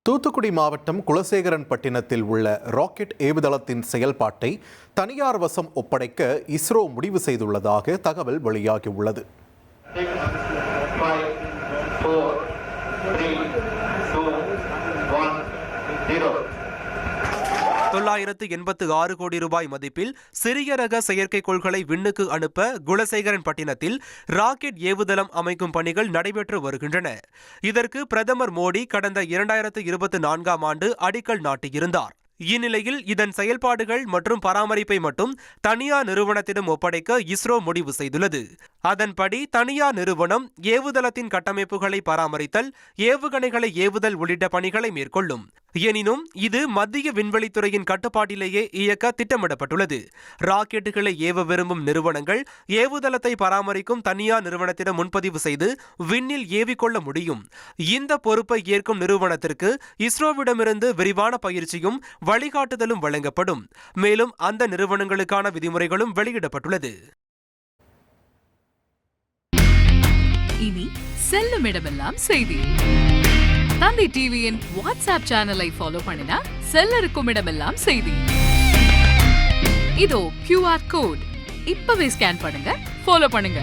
தூத்துக்குடி மாவட்டம் குலசேகரன்பட்டினத்தில் உள்ள ராக்கெட் ஏவுதளத்தின் செயல்பாட்டை தனியார் வசம் ஒப்படைக்க இஸ்ரோ முடிவு செய்துள்ளதாக தகவல் வெளியாகியுள்ளது. 986 கோடி ரூபாய் மதிப்பில் சிறிய ரக செயற்கைக்கோள்களை விண்ணுக்கு அனுப்ப குலசேகரன்பட்டினத்தில் ராக்கெட் ஏவுதளம் அமைக்கும் பணிகள் நடைபெற்று வருகின்றன. இதற்கு பிரதமர் மோடி கடந்த 2024ஆம் ஆண்டு அடிக்கல் நாட்டியிருந்தார். இந்நிலையில் இதன் செயல்பாடுகள் மற்றும் பராமரிப்பை மட்டும் தனியார் நிறுவனத்திடம் ஒப்படைக்க இஸ்ரோ முடிவு செய்துள்ளது. அதன்படி தனியார் நிறுவனம் ஏவுதளத்தின் கட்டமைப்புகளை பராமரித்தல், ஏவுகணைகளை ஏவுதல் உள்ளிட்ட பணிகளை மேற்கொள்ளும். எனினும் இது மத்திய விண்வெளித்துறையின் கட்டுப்பாட்டிலேயே இயக்க திட்டமிடப்பட்டுள்ளது. ராக்கெட்டுகளை ஏவ விரும்பும் நிறுவனங்கள் ஏவுதளத்தை பராமரிக்கும் தனியார் நிறுவனத்திடம் முன்பதிவு செய்து விண்ணில் ஏவிக்கொள்ள முடியும். இந்த பொறுப்பை ஏற்கும் நிறுவனத்திற்கு இஸ்ரோவிடமிருந்து விரிவான பயிற்சியும் வழிகாட்டுதலும் வழங்கப்படும். மேலும் அந்த நிறுவனங்களுக்கான விதிமுறைகளும் வெளியிடப்பட்டுள்ளது. இனி செல்லும் இடமெல்லாம் செய்தி. தந்தி டிவியின் வாட்ஸ்அப் சேனலை ஃபாலோ பண்ணினா செல்ல இருக்கும் இடமெல்லாம் செய்தி. இதோ QR கோட் இப்பவே ஸ்கேன் பண்ணுங்க, ஃபாலோ பண்ணுங்க.